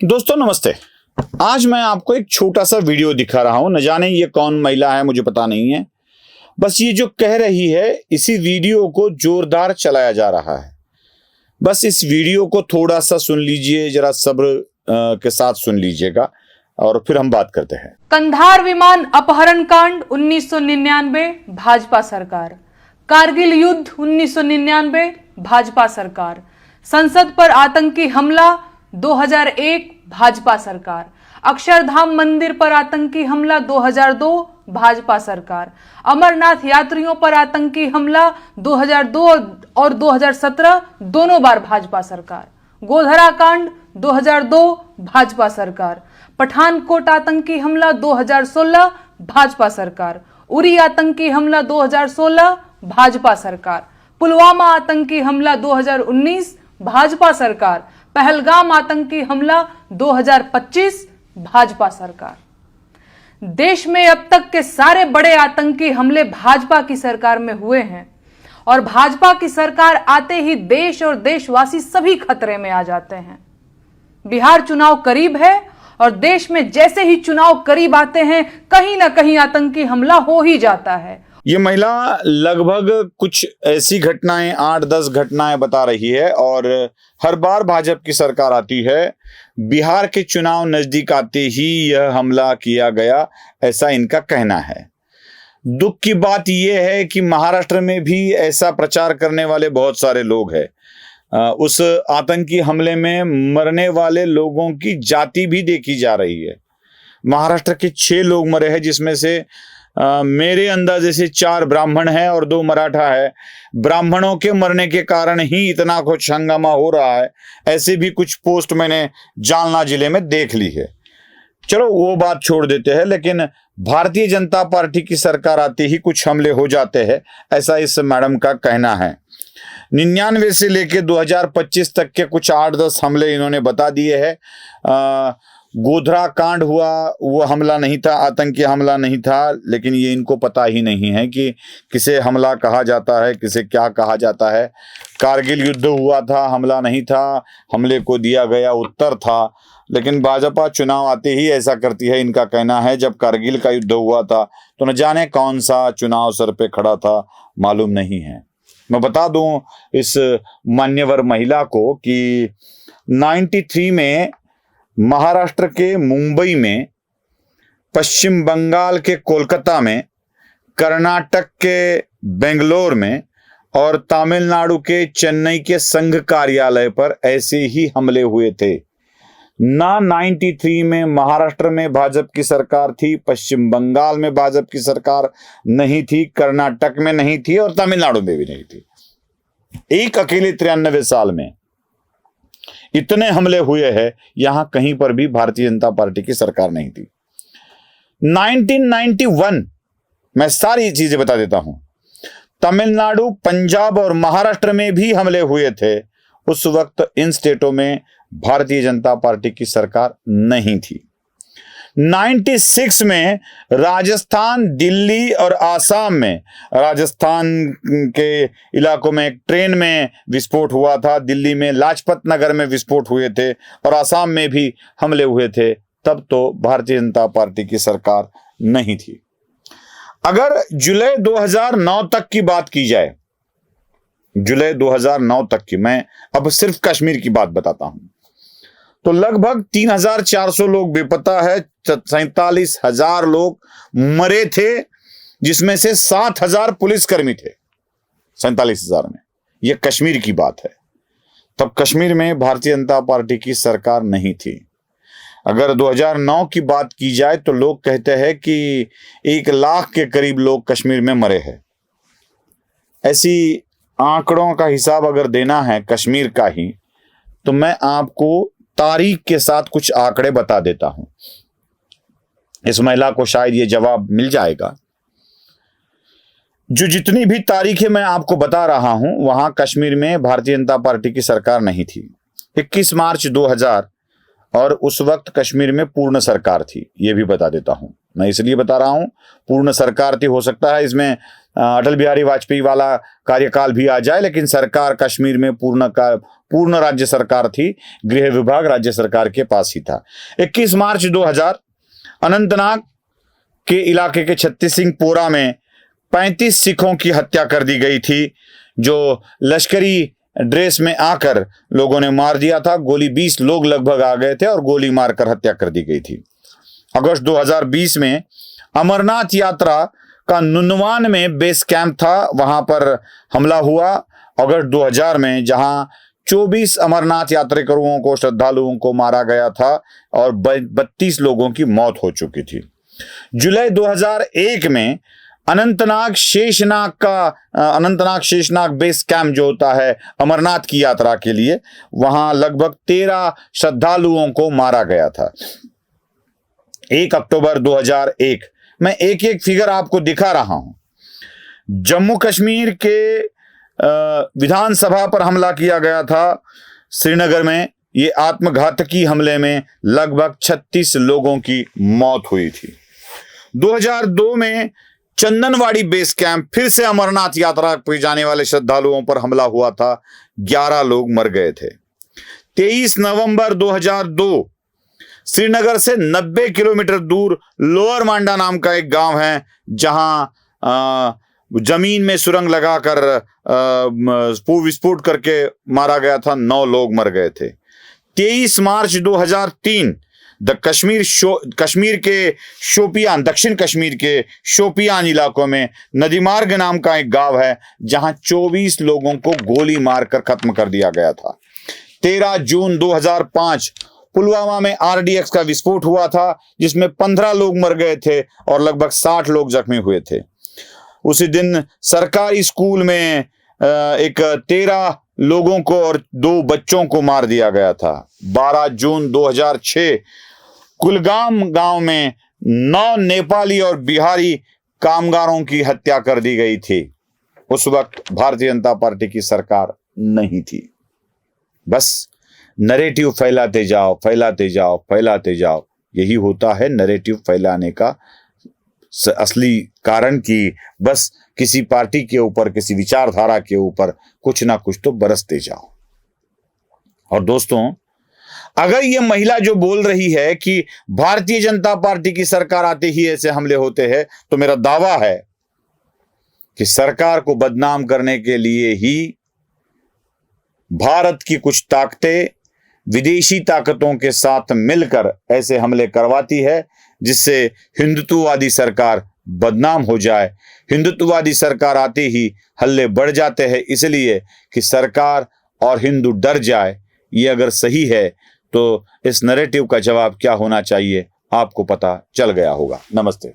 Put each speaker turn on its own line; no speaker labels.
दोस्तों नमस्ते। आज मैं आपको एक छोटा सा वीडियो दिखा रहा हूं। न जाने ये कौन महिला है, मुझे पता नहीं है। बस ये जो कह रही है, इसी वीडियो को जोरदार चलाया जा रहा है। बस इस वीडियो को थोड़ा सा सुन लीजिए, जरा सब्र के साथ सुन लीजिएगा और फिर हम बात करते हैं।
कंधार विमान अपहरण कांड 1999 भाजपा सरकार। कारगिल युद्ध 1999 भाजपा सरकार। संसद पर आतंकी हमला 2001 भाजपा सरकार। अक्षरधाम मंदिर पर आतंकी हमला 2002 भाजपा सरकार। अमरनाथ यात्रियों पर आतंकी हमला 2002 और 2017 दोनों बार भाजपा सरकार। गोधरा कांड 2002 भाजपा सरकार। पठानकोट आतंकी हमला 2016 भाजपा सरकार। उरी आतंकी हमला 2016 भाजपा सरकार। पुलवामा आतंकी हमला 2019 भाजपा सरकार। पहलगाम आतंकी हमला 2025 भाजपा सरकार। देश में अब तक के सारे बड़े आतंकी हमले भाजपा की सरकार में हुए हैं और भाजपा की सरकार आते ही देश और देशवासी सभी खतरे में आ जाते हैं। बिहार चुनाव करीब है और देश में जैसे ही चुनाव करीब आते हैं, कहीं ना कहीं आतंकी हमला हो ही जाता है।
ये महिला लगभग कुछ ऐसी घटनाएं, 8-10 घटनाएं बता रही है और हर बार भाजपा की सरकार आती है, बिहार के चुनाव नजदीक आते ही यह हमला किया गया, ऐसा इनका कहना है। दुख की बात यह है कि महाराष्ट्र में भी ऐसा प्रचार करने वाले बहुत सारे लोग हैं। उस आतंकी हमले में मरने वाले लोगों की जाति भी देखी जा रही है। महाराष्ट्र के 6 लोग मरे हैं, जिसमें से मेरे अंदाजे से 4 ब्राह्मण हैं और 2 मराठा है। ब्राह्मणों के मरने के कारण ही इतना कुछ हंगामा हो रहा है, ऐसे भी कुछ पोस्ट मैंने जालना जिले में देख ली है। चलो वो बात छोड़ देते हैं, लेकिन भारतीय जनता पार्टी की सरकार आते ही कुछ हमले हो जाते हैं, ऐसा इस मैडम का कहना है। 99 से लेके 2025 तक के कुछ 8-10 हमले इन्होंने बता दिए हैं। गोधरा कांड हुआ, वो हमला नहीं था, आतंकी हमला नहीं था, लेकिन ये इनको पता ही नहीं है कि किसे हमला कहा जाता है, किसे क्या कहा जाता है। कारगिल युद्ध हुआ था, हमला नहीं था, हमले को दिया गया उत्तर था। लेकिन भाजपा चुनाव आते ही ऐसा करती है, इनका कहना है। जब कारगिल का युद्ध हुआ था तो न जाने कौन सा चुनाव सर पे खड़ा था, मालूम नहीं है। मैं बता दूं इस मान्यवर महिला को कि 93 में महाराष्ट्र के मुंबई में, पश्चिम बंगाल के कोलकाता में, कर्नाटक के बेंगलोर में और तमिलनाडु के चेन्नई के संघ कार्यालय पर ऐसे ही हमले हुए थे। ना 93 में महाराष्ट्र में भाजपा की सरकार थी, पश्चिम बंगाल में भाजपा की सरकार नहीं थी, कर्नाटक में नहीं थी और तमिलनाडु में भी नहीं थी। एक अकेले 93 साल में इतने हमले हुए हैं, यहां कहीं पर भी भारतीय जनता पार्टी की सरकार नहीं थी। 1991 मैं सारी चीजें बता देता हूं। तमिलनाडु, पंजाब और महाराष्ट्र में भी हमले हुए थे। उस वक्त इन स्टेटों में भारतीय जनता पार्टी की सरकार नहीं थी। 96 में राजस्थान, दिल्ली और आसाम में, राजस्थान के इलाकों में एक ट्रेन में विस्फोट हुआ था, दिल्ली में लाजपत नगर में विस्फोट हुए थे और आसाम में भी हमले हुए थे। तब तो भारतीय जनता पार्टी की सरकार नहीं थी। अगर जुलाई 2009 तक की बात की जाए, जुलाई 2009 तक की, मैं अब सिर्फ कश्मीर की बात बताता हूं, तो लगभग 3400 लोग बेपता है, 47,000 लोग मरे थे, जिसमें से 7,000 पुलिसकर्मी थे 47,000 में। यह कश्मीर की बात है। तब कश्मीर में भारतीय जनता पार्टी की सरकार नहीं थी। अगर 2009 की बात की जाए तो लोग कहते हैं कि 1 लाख के करीब लोग कश्मीर में मरे हैं। ऐसी आंकड़ों का हिसाब अगर देना है कश्मीर का ही, तो मैं आपको तारीख के साथ कुछ आंकड़े बता देता हूं। इस महिला को शायद ये जवाब मिल जाएगा। जो जितनी भी तारीखें मैं आपको बता रहा हूं, वहां कश्मीर में भारतीय जनता पार्टी की सरकार नहीं थी। 21 मार्च 2000 और उस वक्त कश्मीर में पूर्ण सरकार थी, ये भी बता देता हूं। मैं इसलिए बता रहा हूं पूर्ण सरकार थी, हो सकता है इसमें अटल बिहारी वाजपेयी वाला कार्यकाल भी आ जाए, लेकिन सरकार कश्मीर में पूर्ण राज्य सरकार थी, गृह विभाग राज्य सरकार के पास ही था। 21 मार्च 2000 अनंतनाग के इलाके के छत्तीस सिंह पोरा में 35 सिखों की हत्या कर दी गई थी, जो लश्करी ड्रेस में आकर लोगों ने मार दिया था। गोली 20 लोग लगभग आ गए थे और गोली मारकर हत्या कर दी गई थी। अगस्त 2020 में अमरनाथ यात्रा का नुनवान में बेस कैंप था, वहां पर हमला हुआ। अगस्त 2000 में जहां 24 अमरनाथ यात्रिकों को, श्रद्धालुओं को मारा गया था और 32 लोगों की मौत हो चुकी थी। जुलाई 2001 में अनंतनाग शेषनाग बेस कैंप जो होता है अमरनाथ की यात्रा के लिए, वहां लगभग 13 श्रद्धालुओं को मारा गया था। 1 अक्टूबर 2001, मैं एक एक फिगर आपको दिखा रहा हूं। जम्मू कश्मीर के विधानसभा पर हमला किया गया था श्रीनगर में। ये आत्मघातकी हमले में लगभग 36 लोगों की मौत हुई थी। 2002 में चंदनवाड़ी बेस कैंप, फिर से अमरनाथ यात्रा पर जाने वाले श्रद्धालुओं पर हमला हुआ था, 11 लोग मर गए थे। 23 नवंबर 2002 श्रीनगर से 90 किलोमीटर दूर लोअर मांडा नाम का एक गांव है, जहां जमीन में सुरंग लगाकर विस्फोट करके मारा गया था, 9 लोग मर गए थे। 23 मार्च 2003 कश्मीर के शोपियान, दक्षिण कश्मीर के शोपियान इलाकों में नदीमार्ग नाम का एक गांव है, जहां 24 लोगों को गोली मारकर खत्म कर दिया गया था। 13 जून 2005 पुलवामा में RDX का विस्फोट हुआ था, जिसमें 15 लोग मर गए थे और लगभग 60 लोग जख्मी हुए थे। उसी दिन सरकारी स्कूल में एक 13 लोगों को और 2 बच्चों को मार दिया गया था। 12 जून 2006 कुलगाम गांव में 9 नेपाली और बिहारी कामगारों की हत्या कर दी गई थी। उस वक्त भारतीय जनता पार्टी की सरकार नहीं थी। बस नैरेटिव फैलाते जाओ, फैलाते जाओ, फैलाते जाओ। यही होता है नैरेटिव फैलाने का असली कारण, कि बस किसी पार्टी के ऊपर, किसी विचारधारा के ऊपर कुछ ना कुछ तो बरसते जाओ। और दोस्तों, अगर ये महिला जो बोल रही है कि भारतीय जनता पार्टी की सरकार आते ही ऐसे हमले होते हैं, तो मेरा दावा है कि सरकार को बदनाम करने के लिए ही भारत की कुछ ताकतें विदेशी ताकतों के साथ मिलकर ऐसे हमले करवाती है, जिससे हिंदुत्ववादी सरकार बदनाम हो जाए। हिंदुत्ववादी सरकार आते ही हल्ले बढ़ जाते हैं, इसलिए कि सरकार और हिंदू डर जाए। ये अगर सही है तो इस नैरेटिव का जवाब क्या होना चाहिए आपको पता चल गया होगा। नमस्ते।